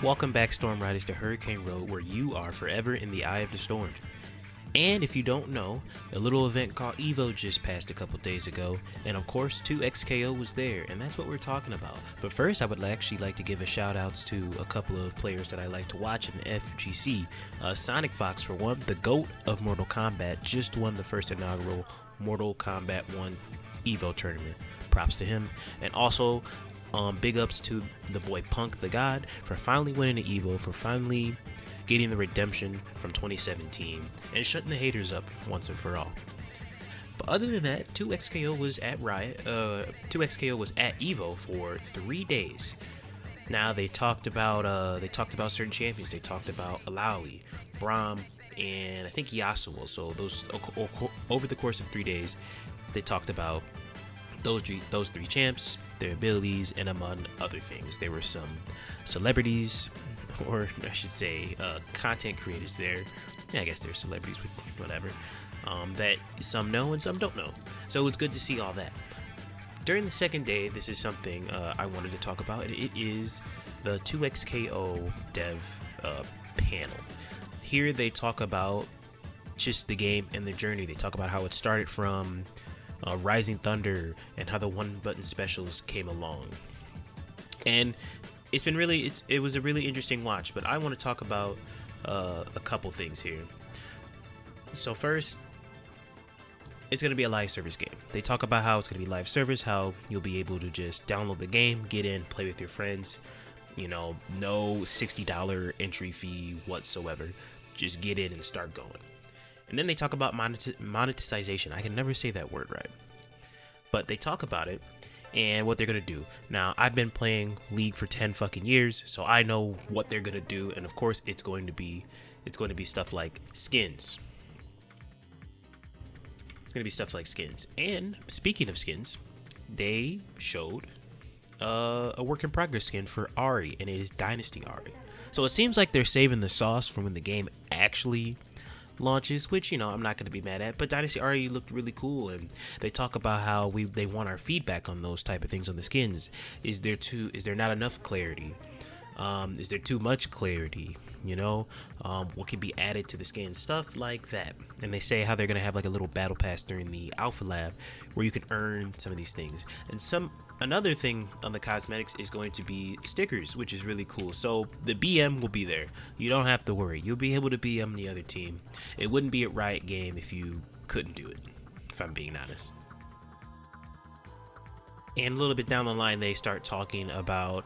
Welcome back, Storm Riders, to Hurricane Road, where you are forever in the eye of the storm. And if you don't know, a little event called EVO just passed a couple days ago, and of course 2XKO was there, and that's what we're talking about. But first, I would actually like to give a shout outs to a couple of players that I like to watch in the FGC. Sonic Fox, for one, the GOAT of Mortal Kombat, just won the first inaugural Mortal Kombat 1 EVO tournament. Props to him. And also, big ups to the boy Punk the God for finally winning the EVO, for finally getting the redemption from 2017 and shutting the haters up once and for all. But other than that, 2XKO was at Riot. 2XKO was at EVO for 3 days. Now they talked about certain champions. They talked about Alawi, Braum, and I think Yasuo. So those over the course of 3 days, they talked about those three champs, their abilities, and among other things. There were some celebrities, or I should say content creators there. Yeah, I guess they're celebrities, with whatever, that some know and some don't know. So it was good to see all that. During the second day, this is something I wanted to talk about. It is the 2XKO dev panel. Here they talk about just the game and the journey. They talk about how it started from Rising Thunder and how the one button specials came along. And it was a really interesting watch, but I want to talk about a couple things here. So first, it's going to be a live service game. They talk about how it's going to be live service, how you'll be able to just download the game, get in, play with your friends. You know, no $60 entry fee whatsoever. Just get in and start going. And then they talk about monetization. I can never say that word right. But they talk about it and what they're going to do. Now, I've been playing League for 10 fucking years, so I know what they're going to do. And of course, it's going to be stuff like skins. It's going to be stuff like skins. And speaking of skins, they showed a work in progress skin for Ari, and it is Dynasty Ari. So it seems like they're saving the sauce for when the game actually launches, which, you know, I'm not going to be mad at. But Dynasty Ari looked really cool, and they talk about how they want our feedback on those type of things on the skins. Is there not enough clarity? Is there too much clarity? You know, what can be added to the skin, stuff like that. And they say how they're gonna have like a little battle pass during the alpha lab where you can earn some of these things. And another thing on the cosmetics is going to be stickers, which is really cool. So the BM will be there. You don't have to worry. You'll be able to BM the other team. It wouldn't be a Riot game if you couldn't do it, if I'm being honest. And a little bit down the line, they start talking about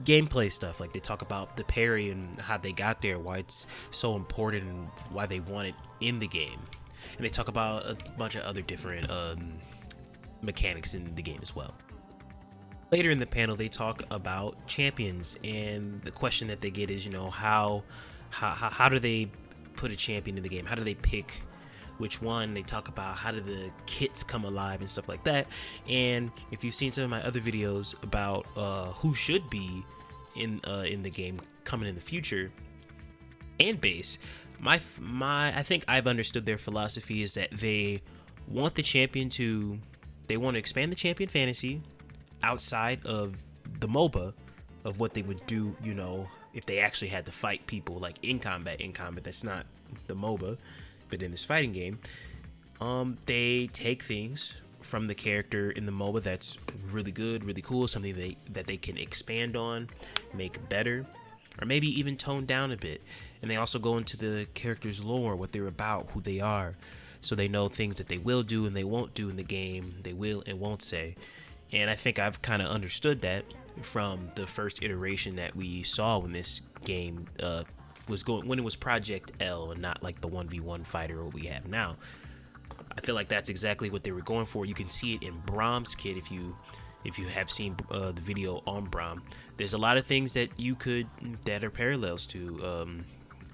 gameplay stuff. Like they talk about the parry and how they got there, why it's so important, and why they want it in the game. And they talk about a bunch of other different mechanics in the game as well. Later in the panel, they talk about champions, and the question that they get is, you know, how do they put a champion in the game? How do they pick which one? They talk about how do the kits come alive and stuff like that. And if you've seen some of my other videos about who should be in the game coming in the future and base, I think I've understood their philosophy is that they want to expand the champion fantasy outside of the MOBA of what they would do, you know, if they actually had to fight people like in combat. That's not the MOBA. But in this fighting game, they take things from the character in the MOBA that's really good, really cool, something that they can expand on, make better, or maybe even tone down a bit. And they also go into the character's lore, what they're about, who they are, so they know things that they will do and they won't do in the game, they will and won't say. And I think I've kind of understood that from the first iteration that we saw when this game when it was Project L and not like the 1v1 fighter what we have now. I feel like that's exactly what they were going for. You can see it in Braum's kit if you have seen the video on Braum. There's a lot of things that are parallels to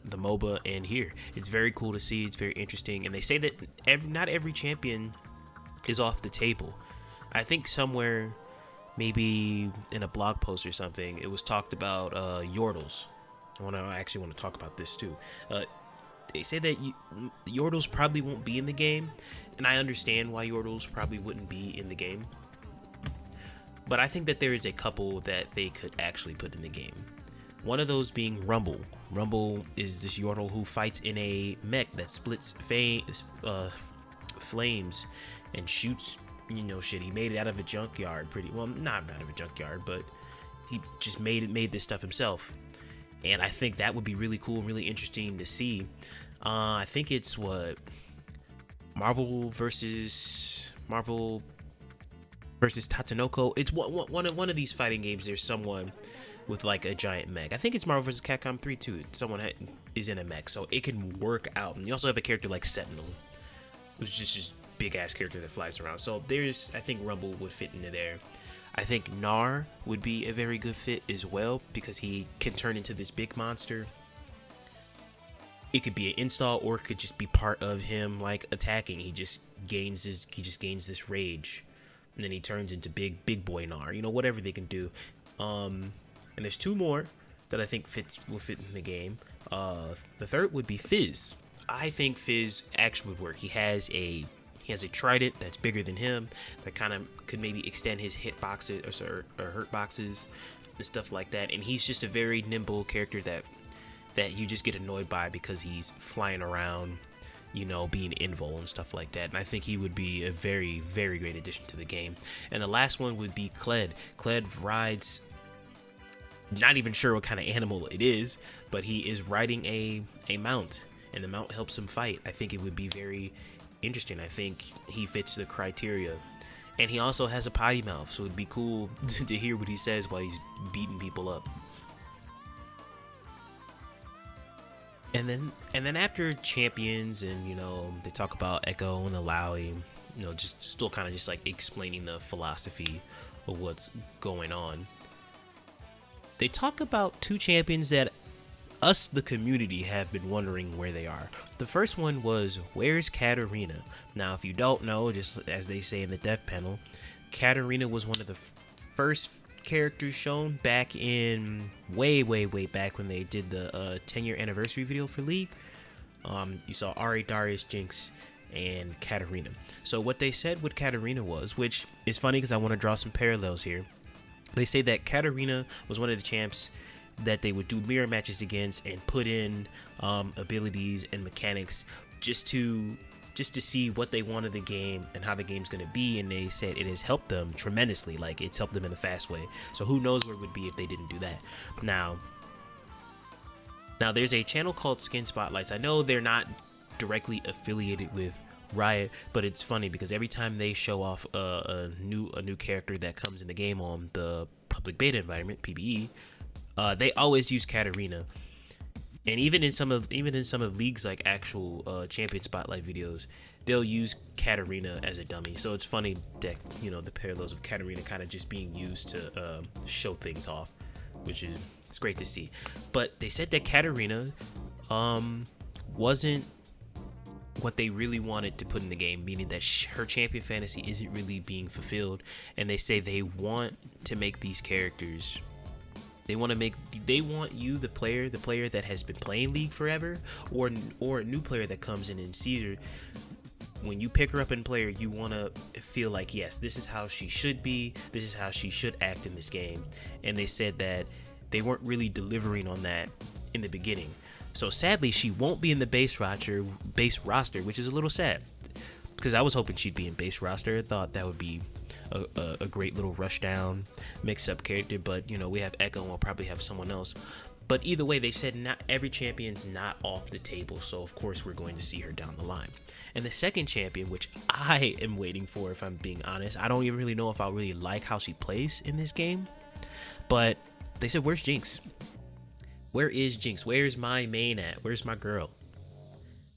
the MOBA and here. It's very cool to see. It's very interesting. And they say that not every champion is off the table. I think somewhere, maybe in a blog post or something, it was talked about Yordles. I actually want to talk about this too. They say that Yordles probably won't be in the game, and I understand why Yordles probably wouldn't be in the game. But I think that there is a couple that they could actually put in the game. One of those being Rumble. Rumble is this Yordle who fights in a mech that splits flames and shoots, shit. He made it out of a junkyard, pretty well, not out of a junkyard, but he just made this stuff himself. And I think that would be really cool, really interesting to see. I think it's what Marvel versus Tatsunoko. It's one of these fighting games. There's someone with like a giant mech. I think it's Marvel vs. Capcom 3 too. Someone is in a mech, so it can work out. And you also have a character like Sentinel, who's just big ass character that flies around. So I think Rumble would fit into there. I think Gnar would be a very good fit as well because he can turn into this big monster. It could be an install or it could just be part of him like attacking. He just gains this rage, and then he turns into big boy Gnar. Whatever they can do. And there's two more that I think will fit in the game. The third would be Fizz. I think Fizz actually would work. He has a trident that's bigger than him that kind of could maybe extend his hit boxes or hurt boxes and stuff like that. And he's just a very nimble character that you just get annoyed by because he's flying around, being invul and stuff like that. And I think he would be a very, very great addition to the game. And the last one would be Kled. Kled rides, not even sure what kind of animal it is, but he is riding a mount, and the mount helps him fight. I think it would be very interesting. I think he fits the criteria. And he also has a potty mouth, so it'd be cool to hear what he says while he's beating people up. And then after champions, and they talk about Echo and Alawi, just still kind of just like explaining the philosophy of what's going on. They talk about two champions that us, the community, have been wondering where they are. The first one was, where's Katarina? Now, if you don't know, just as they say in the dev panel, Katarina was one of the first characters shown back in way back when they did the 10-year anniversary video for League. You saw Ari, Darius, Jinx, and Katarina. So what they said with Katarina was, which is funny because I want to draw some parallels here. They say that Katarina was one of the champs that they would do mirror matches against and put in abilities and mechanics just to see what they wanted the game and how the game's going to be. And they said it has helped them tremendously. Like, it's helped them in a fast way. So who knows where it would be if they didn't do that. Now there's a channel called Skin Spotlights. I know they're not directly affiliated with Riot, but it's funny because every time they show off a new character that comes in the game on the public beta environment, PBE, they always use Katarina. And even in some of League's like actual champion spotlight videos, they'll use Katarina as a dummy. So it's funny that the parallels of Katarina kind of just being used to show things off, which is it's great to see. But they said that Katarina wasn't what they really wanted to put in the game, meaning that her champion fantasy isn't really being fulfilled. And they say they want to make these characters, they want you, the player that has been playing League forever, or a new player that comes in and sees her. When you pick her up and play her, you want to feel like, yes, this is how she should be, this is how she should act in this game. And they said that they weren't really delivering on that in the beginning. So sadly, she won't be in the base roster, which is a little sad, because I was hoping she'd be in base roster. I thought that would be a great little rushdown mix-up character, but we have Echo and we'll probably have someone else. But either way, they said not every champion's not off the table, so of course we're going to see her down the line. And the second champion, which I am waiting for, if I'm being honest, I don't even really know if I really like how she plays in this game, but they said, where's Jinx? Where is Jinx? Where's my main at? Where's my girl?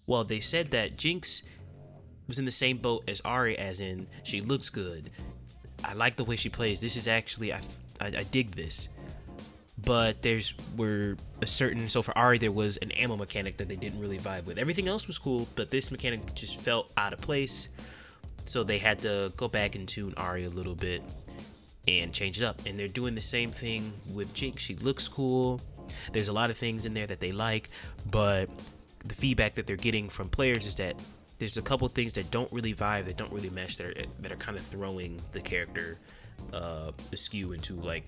Well, they said that Jinx was in the same boat as Ari, as in she looks good. I like the way she plays. This is actually, I dig this. But so for Ari, there was an ammo mechanic that they didn't really vibe with. Everything else was cool, but this mechanic just felt out of place. So they had to go back and tune Ari a little bit and change it up. And they're doing the same thing with Jinx. She looks cool. There's a lot of things in there that they like, but the feedback that they're getting from players is that there's a couple things that don't really vibe, that don't really mesh, that are kind of throwing the character askew into like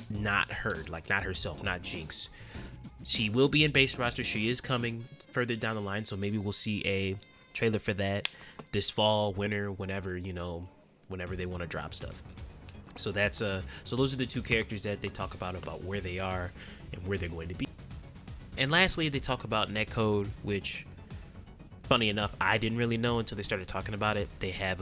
not her, like not herself, not Jinx. She will be in base roster. She is coming further down the line, so maybe we'll see a trailer for that this fall, winter, whenever, you know, whenever they want to drop stuff. So that's so those are the two characters that they talk about where they are and where they're going to be. And lastly, they talk about netcode, which, funny enough, I didn't really know until they started talking about it. They have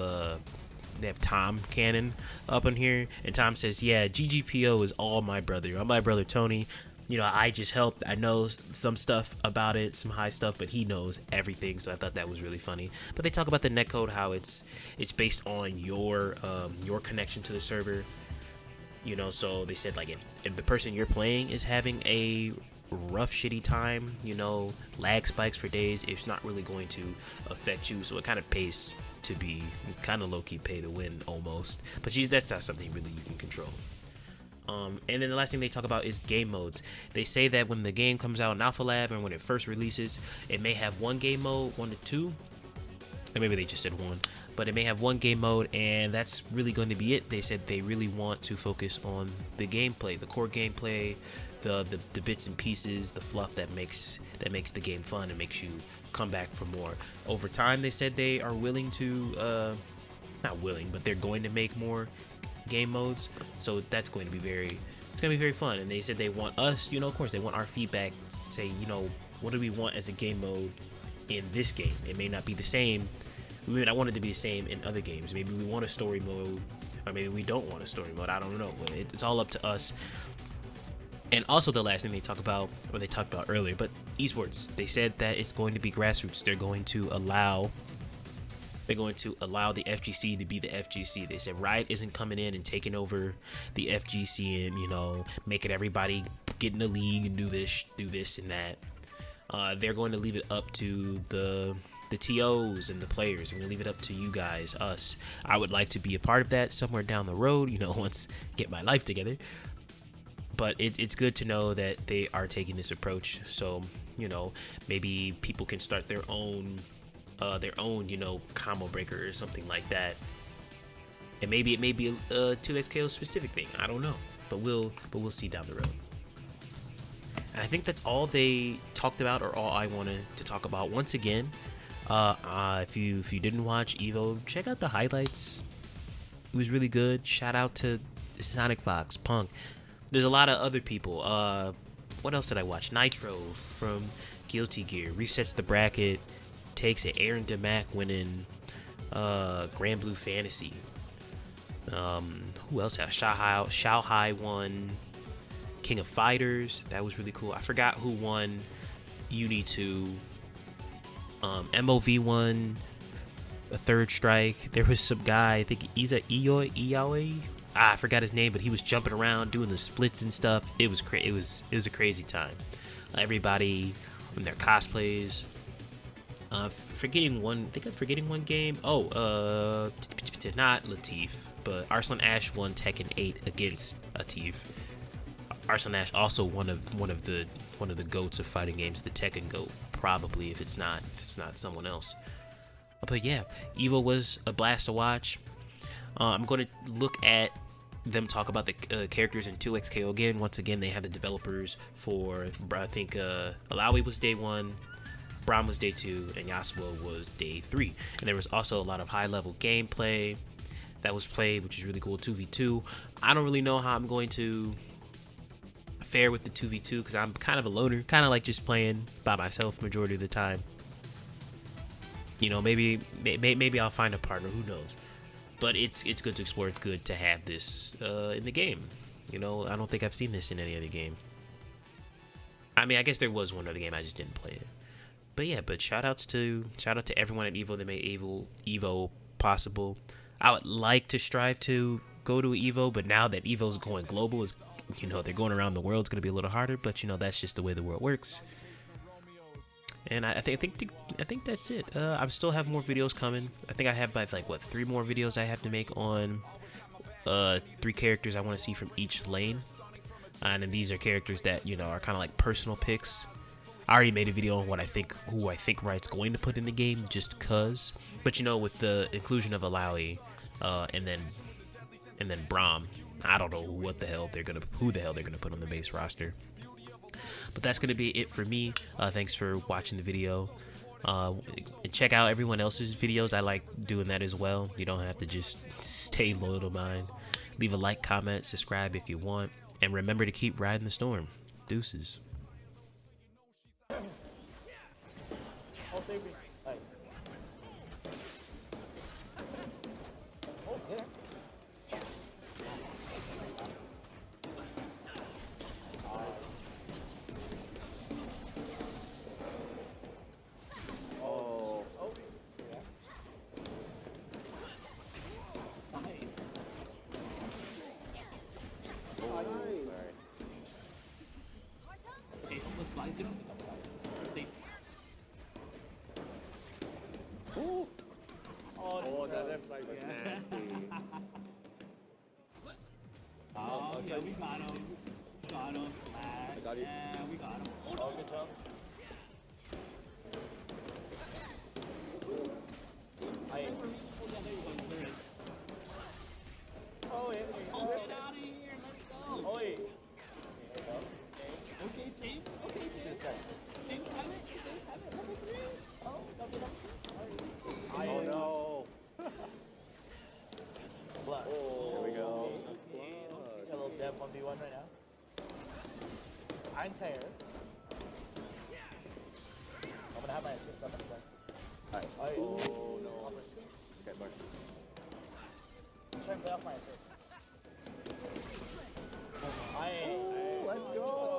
Tom Cannon up on here, and Tom says, yeah, GGPO is all my brother. I'm my brother Tony. You know, I just helped. I know some stuff about it, some high stuff, but he knows everything. So I thought that was really funny. But they talk about the netcode, how it's based on your connection to the server. You know, so they said, like, if the person you're playing is having a rough, shitty time, you know, lag spikes for days, it's not really going to affect you. So it kind of pays to be kind of low-key pay to win almost. But that's not something really you can control. And then the last thing they talk about is game modes. They say that when the game comes out in Alpha Lab and when it first releases, it may have one game mode, 1 to 2, or maybe they just said 1, but it may have one game mode, and that's really going to be it. They said they really want to focus on the gameplay, the core gameplay, the bits and pieces, the fluff that makes the game fun and makes you come back for more. Over time, they said they are willing to, not willing, but they're going to make more game modes, so that's going to be very fun. And they said they want us, you know, of course they want our feedback to say, you know, what do we want as a game mode in this game. It may not be the same, we may not want it to be the same in other games. Maybe we want a story mode, or maybe we don't want a story mode. I don't know. It's all up to us. And also the last thing they talked about earlier, but esports, they said that it's going to be grassroots. They're going to allow the FGC to be the FGC. They said Riot isn't coming in and taking over the FGC and, you know, making everybody get in the league and do this and that. They're going to leave it up to the TOs and the players. They're going to leave it up to you guys, us. I would like to be a part of that somewhere down the road, you know, once get my life together. But it's good to know that they are taking this approach. So, you know, maybe people can start their own, you know, combo breaker or something like that. And maybe it may be a 2XKO specific thing. I don't know, but we'll see down the road. And I think that's all they talked about, or all I wanted to talk about. Once again, if you didn't watch EVO, check out the highlights. It was really good. Shout out to Sonic Fox, Punk. There's a lot of other people. What else did I watch? Nitro from Guilty Gear resets the bracket, takes it. Aaron DeMack winning Grand Blue Fantasy. Who else had Shao Hai won King of Fighters. That was really cool. I forgot who won Uni 2. MOV won a Third Strike. There was some guy, I think Iyaoi. I forgot his name, but he was jumping around doing the splits and stuff. It was it was a crazy time. Everybody from their cosplays. Forgetting one. I think I'm forgetting one game. Oh, not Latif, but Arslan Ash won Tekken 8 against Latif. Arslan Ash also one of the goats of fighting games, the Tekken GOAT, probably if it's not someone else. But yeah, EVO was a blast to watch. I'm going to look at them talk about the characters in 2XKO again. Once again, they had the developers for, I think, Alawi was day 1, Braum was day 2, and Yasuo was day 3. And there was also a lot of high-level gameplay that was played, which is really cool. 2v2. I don't really know how I'm going to fare with the 2v2 because I'm kind of a loner, kind of like just playing by myself majority of the time. You know, maybe I'll find a partner. Who knows? But it's good to explore. It's good to have this in the game. You know, I don't think I've seen this in any other game. I mean, I guess there was one other game, I just didn't play it. But yeah, shout out to everyone at EVO that made EVO possible. I would like to strive to go to EVO, but now that EVO's going global, is, you know, they're going around the world, it's gonna be a little harder. But you know, that's just the way the world works. And I think that's it. I still have more videos coming. I think I have like 3 more videos I have to make on 3 characters I want to see from each lane. And then these are characters that, you know, are kind of like personal picks. I already made a video on who I think Riot's going to put in the game just cuz. But you know, with the inclusion of Alawi, and then and then Braum. I don't know who the hell they're gonna put on the base roster. But that's gonna be it for me. Thanks for watching the video. Check out everyone else's videos. I like doing that as well. You don't have to just stay loyal to mine. Leave a like, comment, subscribe if you want, and remember to keep riding the storm. Deuces. Oh, that left leg was nasty. Oh, yeah, we got him. Got him. I got you. Yeah, we got him. Oh, good job. Oh, yeah. Oh, get out of here. Let's go. Oh, yeah. Okay, team. Okay, team. Team have it. Team have it. Number 3. Oh, number 2. Oh, no. Plus. Oh, here we go. Okay. A little dev 1v1 right now. Iron Tears. I'm gonna have my assist up in a sec. Alright. Oh, no. Okay, Mark. I'm trying to play off my assist. Let's go.